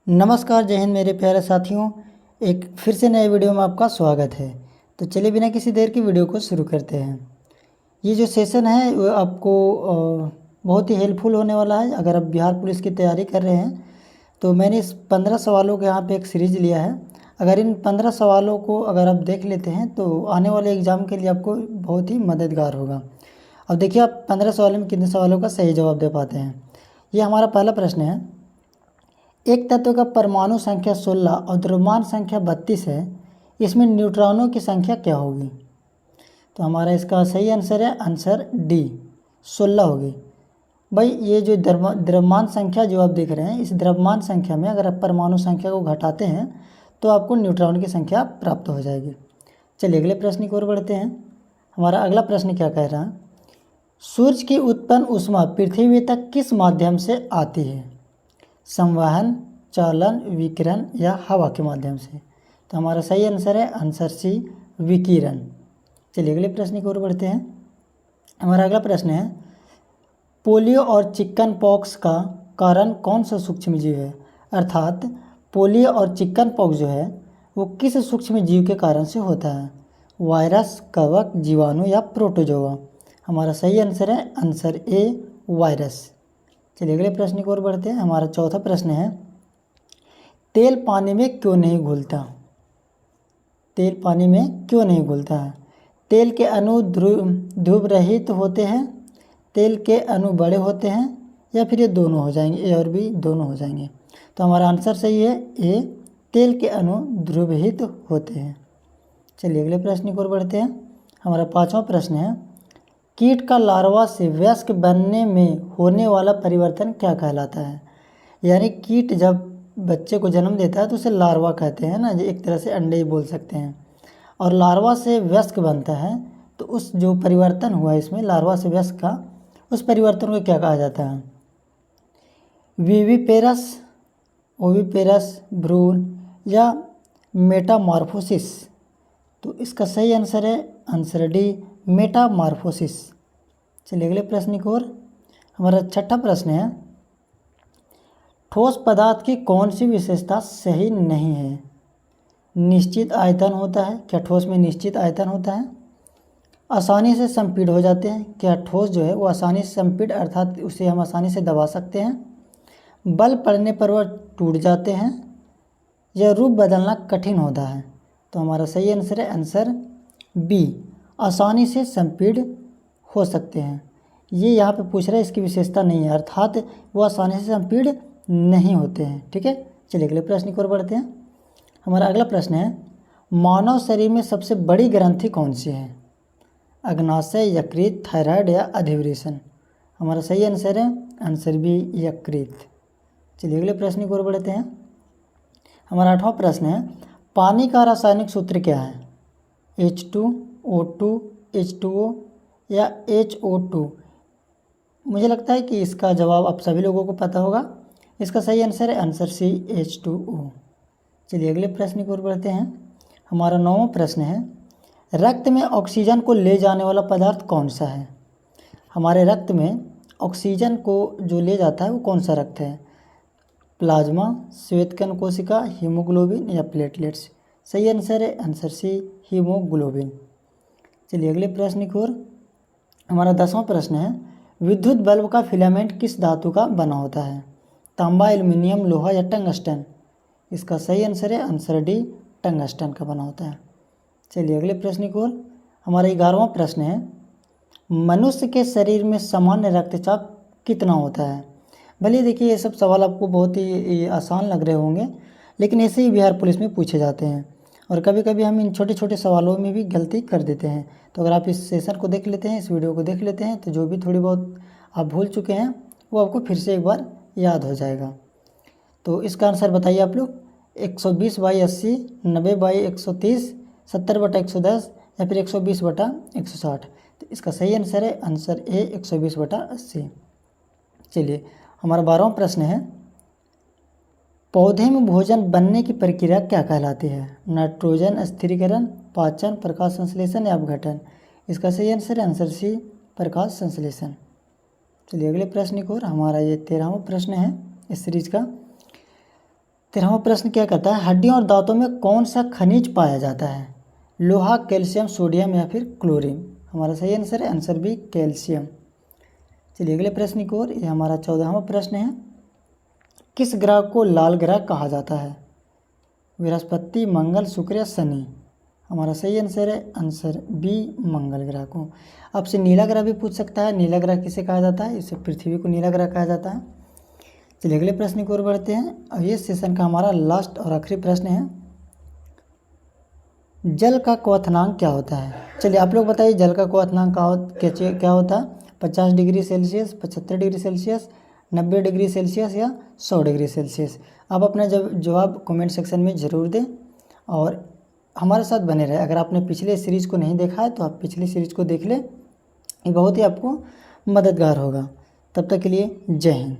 नमस्कार, जय हिंद मेरे प्यारे साथियों। एक फिर से नए वीडियो में आपका स्वागत है। तो चलिए बिना किसी देर की वीडियो को शुरू करते हैं। ये जो सेशन है वो आपको बहुत ही हेल्पफुल होने वाला है। अगर आप बिहार पुलिस की तैयारी कर रहे हैं तो मैंने इस 15 सवालों के यहाँ पे एक सीरीज़ लिया है। अगर इन 15 सवालों को अगर आप देख लेते हैं तो आने वाले एग्ज़ाम के लिए आपको बहुत ही मददगार होगा। अब देखिए, आप 15 सवालों में कितने सवालों का सही जवाब दे पाते हैं। ये हमारा पहला प्रश्न है। एक तत्व का परमाणु संख्या 16 और द्रव्यमान संख्या 32 है। इसमें न्यूट्रॉनों की संख्या क्या होगी? तो हमारा इसका सही आंसर है आंसर डी, 16 होगी। भाई, ये जो द्रव्यमान संख्या जो आप देख रहे हैं, इस द्रव्यमान संख्या में अगर आप परमाणु संख्या को घटाते हैं तो आपको न्यूट्रॉन की संख्या प्राप्त हो जाएगी। चलिए अगले प्रश्न की ओर बढ़ते हैं। हमारा अगला प्रश्न क्या कह रहा है? सूर्य की उत्पन्न ऊष्मा पृथ्वी तक किस माध्यम से आती है? संवहन, चालन, विकिरण या हवा के माध्यम से? तो हमारा सही आंसर है आंसर सी, विकिरण। चलिए अगले प्रश्न की ओर बढ़ते हैं। हमारा अगला प्रश्न है, पोलियो और चिकन पॉक्स का कारण कौन सा सूक्ष्म जीव है? अर्थात पोलियो और चिकन पॉक्स जो है वो किस सूक्ष्म जीव के कारण से होता है? वायरस, कवक, जीवाणु या प्रोटोजोआ? हमारा सही आंसर है आंसर ए, वायरस। चलिए अगले प्रश्न की ओर बढ़ते हैं। हमारा चौथा प्रश्न है, तेल पानी में क्यों नहीं घुलता? तेल पानी में क्यों नहीं घुलता है? तेल के अणु ध्रुव रहित होते हैं, तेल के अणु बड़े होते हैं, या फिर ये दोनों हो जाएंगे, ए और बी दोनों हो जाएंगे। तो हमारा आंसर सही है ए, तेल के अणु ध्रुवरहित होते हैं। चलिए अगले प्रश्न की ओर बढ़ते हैं। हमारा पांचवा प्रश्न है, कीट का लार्वा से वयस्क बनने में होने वाला परिवर्तन क्या कहलाता है? यानी कीट जब बच्चे को जन्म देता है तो उसे लार्वा कहते हैं ना, एक तरह से अंडे ही बोल सकते हैं। और लार्वा से वयस्क बनता है तो उस जो परिवर्तन हुआ इसमें लार्वा से वयस्क का, उस परिवर्तन को क्या कहा जाता है? विविपेरस, ओविपेरस, भ्रूण या मेटामॉर्फोसिस? तो इसका सही आंसर है आंसर डी, मेटामॉर्फोसिस। चलिए अगले प्रश्न की ओर। हमारा छठा प्रश्न है, ठोस पदार्थ की कौन सी विशेषता सही नहीं है? निश्चित आयतन होता है, क्या ठोस में निश्चित आयतन होता है? आसानी से संपीड़ हो जाते हैं, क्या ठोस जो है वो आसानी से संपीड़ अर्थात उसे हम आसानी से दबा सकते हैं? बल पड़ने पर वह टूट जाते हैं, या रूप बदलना कठिन होता है? तो हमारा सही आंसर है आंसर बी, आसानी से संपीड़ हो सकते हैं। ये यहाँ पे पूछ रहा है, इसकी विशेषता नहीं है, अर्थात वो आसानी से संपीड़ नहीं होते हैं। ठीक है, चलिए अगले प्रश्न की ओर बढ़ते हैं। हमारा अगला प्रश्न है, मानव शरीर में सबसे बड़ी ग्रंथि कौन सी है? अग्नाशय, यकृत, थायराइड या अधिवृषण? हमारा सही आंसर है आंसर बी, यकृत। चलिए अगले प्रश्न की ओर बढ़ते हैं। हमारा आठवां प्रश्न है, पानी का रासायनिक सूत्र क्या है? H2O2, H2O या HO2? मुझे लगता है कि इसका जवाब आप सभी लोगों को पता होगा। इसका सही आंसर है आंसर सी, H2O। चलिए अगले प्रश्न की ओर बढ़ते हैं। हमारा नौवां प्रश्न है, रक्त में ऑक्सीजन को ले जाने वाला पदार्थ कौन सा है? हमारे रक्त में ऑक्सीजन को जो ले जाता है वो कौन सा रक्त है? प्लाज्मा, श्वेतकण कोशिका, हीमोग्लोबिन या प्लेटलेट्स? सही आंसर है आंसर सी, हीमोग्लोबिन। चलिए अगले प्रश्न की ओर। हमारा 10वां प्रश्न है, विद्युत बल्ब का फिलामेंट किस धातु का बना होता है? तांबा, एल्युमिनियम, लोहा या टंगस्टन? इसका सही आंसर है आंसर डी, टंगस्टन का बना होता है। चलिए अगले प्रश्न की ओर। हमारा 11वां प्रश्न है, मनुष्य के शरीर में सामान्य रक्तचाप कितना होता है? भले देखिए ये सब सवाल आपको बहुत ही आसान लग रहे होंगे, लेकिन ऐसे ही बिहार पुलिस में पूछे जाते हैं और कभी कभी हम इन छोटे छोटे सवालों में भी गलती कर देते हैं। तो अगर आप इस सेशन को देख लेते हैं, इस वीडियो को देख लेते हैं, तो जो भी थोड़ी बहुत आप भूल चुके हैं वो आपको फिर से एक बार याद हो जाएगा। तो इसका आंसर बताइए आप लोग, 120/80, 90/130, 70/110 या फिर 120/160? तो इसका सही आंसर है आंसर ए, 120/80। चलिए हमारा 12वां प्रश्न है, पौधे में भोजन बनने की प्रक्रिया क्या कहलाती है? नाइट्रोजन स्थिरीकरण, पाचन, प्रकाश संश्लेषण या अपघटन? इसका सही आंसर है आंसर सी, प्रकाश संश्लेषण। चलिए अगले प्रश्न की ओर। हमारा ये 13वां प्रश्न है इस सीरीज का, 13वां प्रश्न क्या कहता है, हड्डियों और दांतों में कौन सा खनिज पाया जाता है? लोहा, कैल्शियम, सोडियम या फिर क्लोरीन? हमारा सही आंसर है आंसर बी कैल्शियम। चलिए अगले प्रश्न की ओर। ये हमारा 14वां प्रश्न है, किस ग्रह को लाल ग्रह कहा जाता है? बृहस्पति, मंगल, शुक्र या शनि? हमारा सही आंसर है आंसर बी मंगल ग्रह को। आपसे नीला ग्रह भी पूछ सकता है, नीला ग्रह किसे कहा जाता है? इसे पृथ्वी को नीला ग्रह कहा जाता है। चलिए अगले प्रश्न की ओर बढ़ते हैं और ये सेशन का हमारा लास्ट और आखिरी प्रश्न है, जल का क्वथनांक क्या होता है? चलिए आप लोग बताइए जल का क्वथनांक क्या होता है? 50 degree Celsius, 75 degree Celsius, 90 degree Celsius या 100 डिग्री सेल्सियस? आप अपना जवाब कमेंट सेक्शन में ज़रूर दें और हमारे साथ बने रहे। अगर आपने पिछले सीरीज़ को नहीं देखा है तो आप पिछली सीरीज़ को देख लें, ये बहुत ही आपको मददगार होगा। तब तक के लिए जय हिंद।